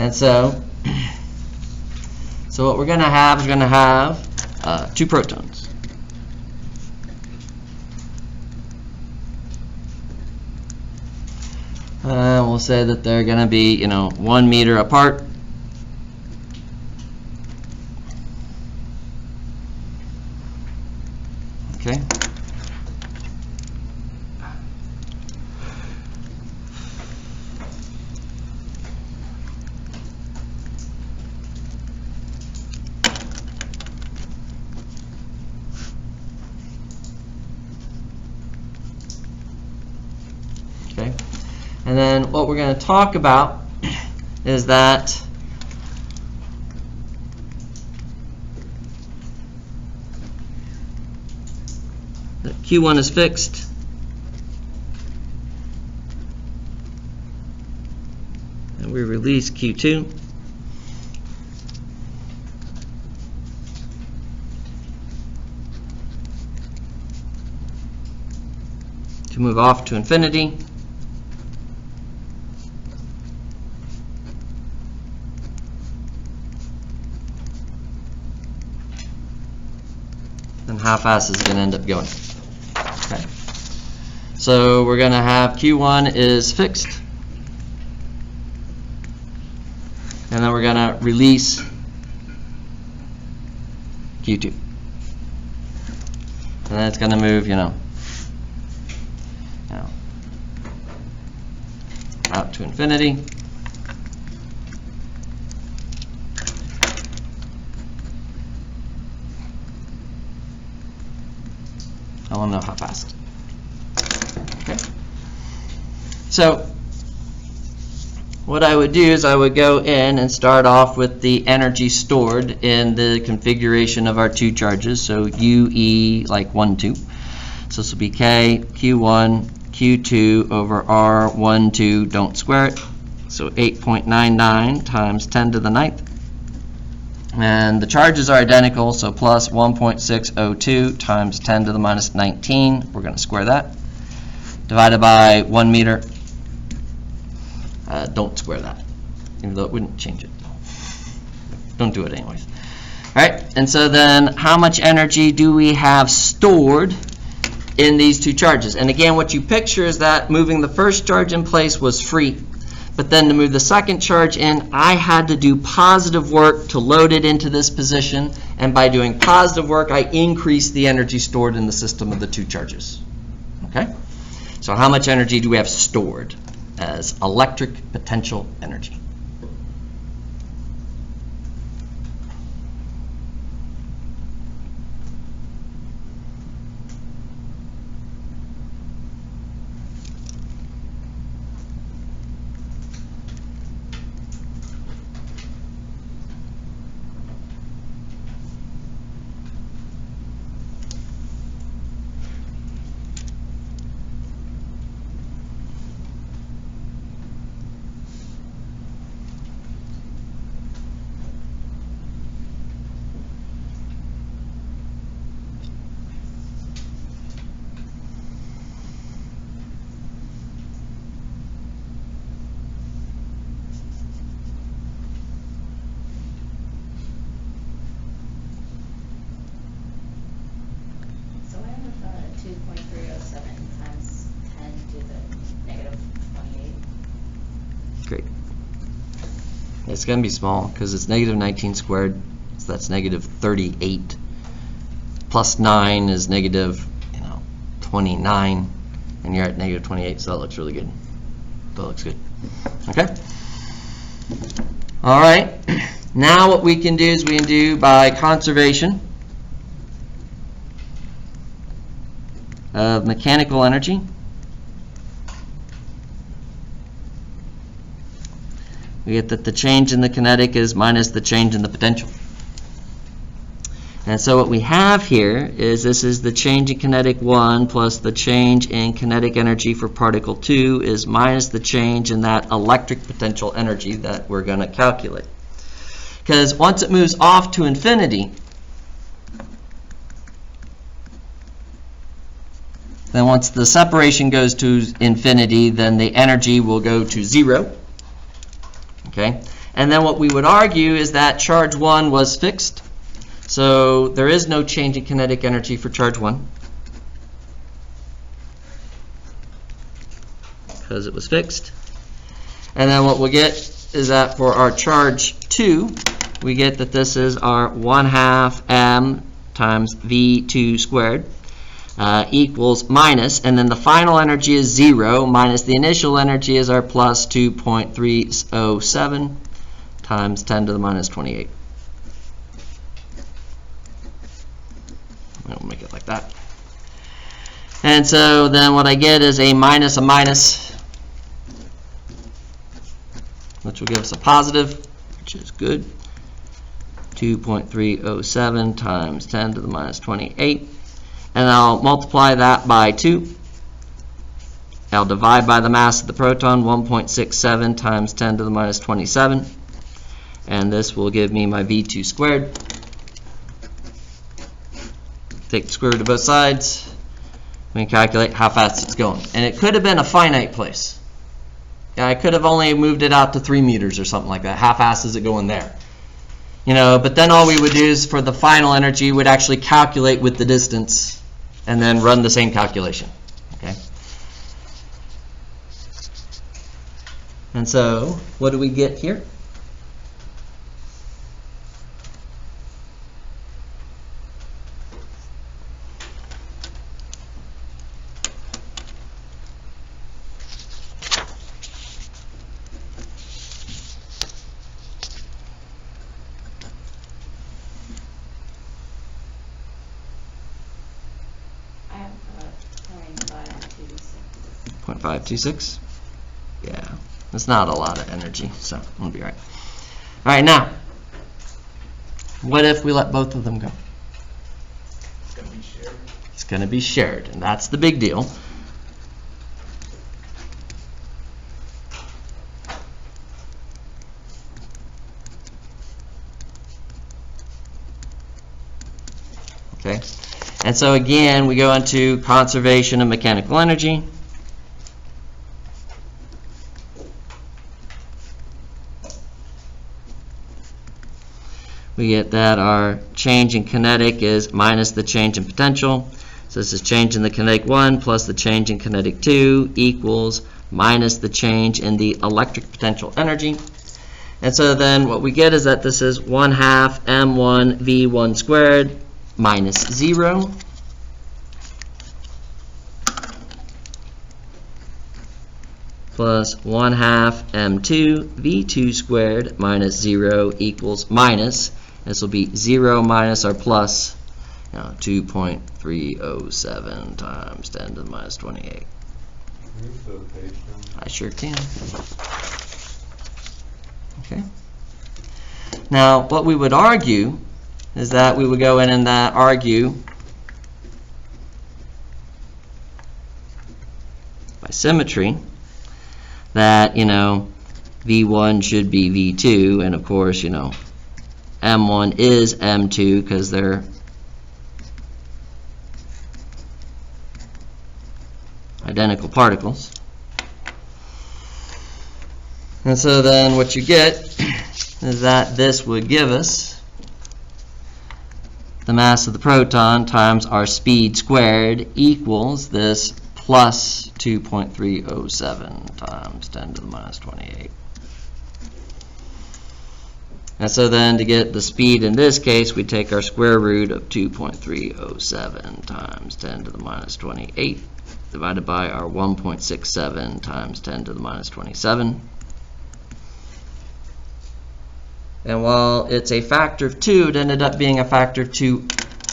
And so what we're going to have is two protons. We'll say that they're going to be, 1 meter apart. Okay. Okay. And then what we're going to talk about is that Q1 is fixed. And we release Q2. To move off to infinity. And how fast is it going to end up going? Okay. So we're going to have Q1 is fixed. And then we're going to release Q2. And then it's going to move, out to infinity. I want to know how fast. Okay. So what I would do is I would go in and start off with the energy stored in the configuration of our two charges. So UE like 1, 2. So this will be K, Q1, Q2 over R, 1, 2, don't square it. So 8.99 times 10 to the 9th. And the charges are identical, so plus 1.602 times 10 to the minus 19. We're going to square that. Divided by 1 meter. Don't square that, even though it wouldn't change it. Don't do it anyways. All right, and so then how much energy do we have stored in these two charges? And again, what you picture is that moving the first charge in place was free. But then to move the second charge in, I had to do positive work to load it into this position. And by doing positive work, I increased the energy stored in the system of the two charges. Okay? So how much energy do we have stored as electric potential energy? Great. It's going to be small because it's negative 19 squared, so that's negative 38. Plus 9 is negative 29, and you're at negative 28, so that looks really good. That looks good. Okay? All right. Now what we can do is we can do by conservation of mechanical energy. We get that the change in the kinetic is minus the change in the potential. And so what we have here is this is the change in kinetic 1 plus the change in kinetic energy for particle 2 is minus the change in that electric potential energy that we're going to calculate. Because once it moves off to infinity, then once the separation goes to infinity, then the energy will go to 0. Okay? And then what we would argue is that charge 1 was fixed. So there is no change in kinetic energy for charge 1. Because it was fixed. And then what we'll get is that for our charge 2, we get that this is our 1/2 m times v2 squared equals minus, and then the final energy is 0 minus the initial energy is our plus 2.307 times 10 to the minus 28. We'll make it like that. And so then what I get is a minus, which will give us a positive, which is good. 2.307 times 10 to the minus 28. And I'll multiply that by 2. I'll divide by the mass of the proton, 1.67 times 10 to the minus 27. And this will give me my V2 squared. Take the square root of both sides. We can calculate how fast it's going. And it could have been a finite place. Yeah, I could have only moved it out to 3 meters or something like that. How fast is it going there? You know, but then all we would do is for the final energy, we'd actually calculate with the distance and then run the same calculation. Okay. And so, what do we get here? I have 0.526. 0.526? Yeah, it's not a lot of energy, so we'll be right. All right, now, what if we let both of them go? It's going to be shared. It's going to be shared, and that's the big deal. Okay, and so again, we go into conservation of mechanical energy. We get that our change in kinetic is minus the change in potential. So this is change in the kinetic 1 plus the change in kinetic 2 equals minus the change in the electric potential energy. And so then what we get is that this is 1/2 m1 v1 squared minus 0 plus 1/2 m2 v2 squared minus 0 equals minus. This will be 0 minus our plus, 2.307 times 10 to the minus 28. I sure can. Okay. Now, what we would argue is that we would go in and argue by symmetry that, V1 should be V2, and of course, M1 is M2 because they're identical particles. And so then what you get is that this would give us the mass of the proton times our speed squared equals this plus 2.307 times 10 to the minus 28. And so then to get the speed in this case, we take our square root of 2.307 times 10 to the minus 28 divided by our 1.67 times 10 to the minus 27. And while it's a factor of 2, it ended up being a factor of 2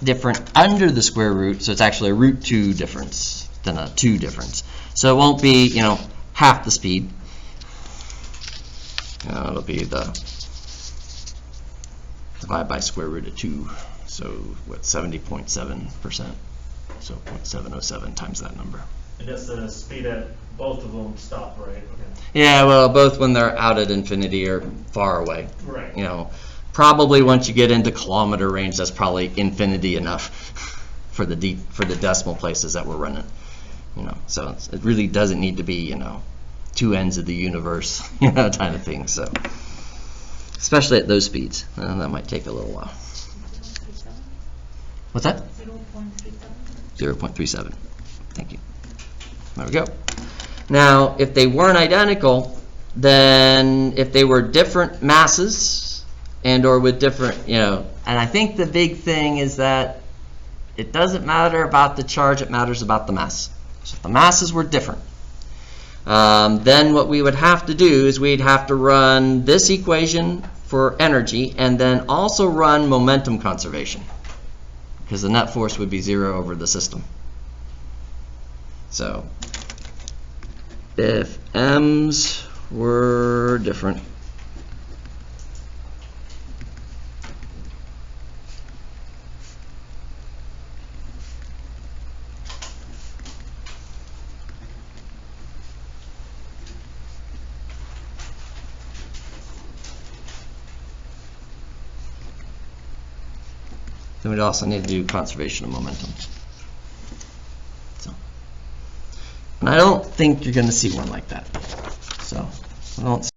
different under the square root, so it's actually a root 2 difference than a 2 difference. So it won't be, half the speed. It'll be the divide by square root of 2, so what, 70.7%. So 0.707 times that number. I guess the speed at both of them stop, right? Okay. Yeah, well, both when they're out at infinity or far away. Right. Probably once you get into kilometer range, that's probably infinity enough for the decimal places that we're running. So it really doesn't need to be, two ends of the universe, kind of thing. So. especially at those speeds. That might take a little while. What's that? 0.37. Thank you. There we go. Now, if they weren't identical, then if they were different masses and or with different, and I think the big thing is that it doesn't matter about the charge, it matters about the mass. So if the masses were different, then what we would have to do is we'd have to run this equation for energy and then also run momentum conservation, because the net force would be 0 over the system. So if m's were different, then we'd also need to do conservation of momentum. So, and I don't think you're going to see one like that. So I don't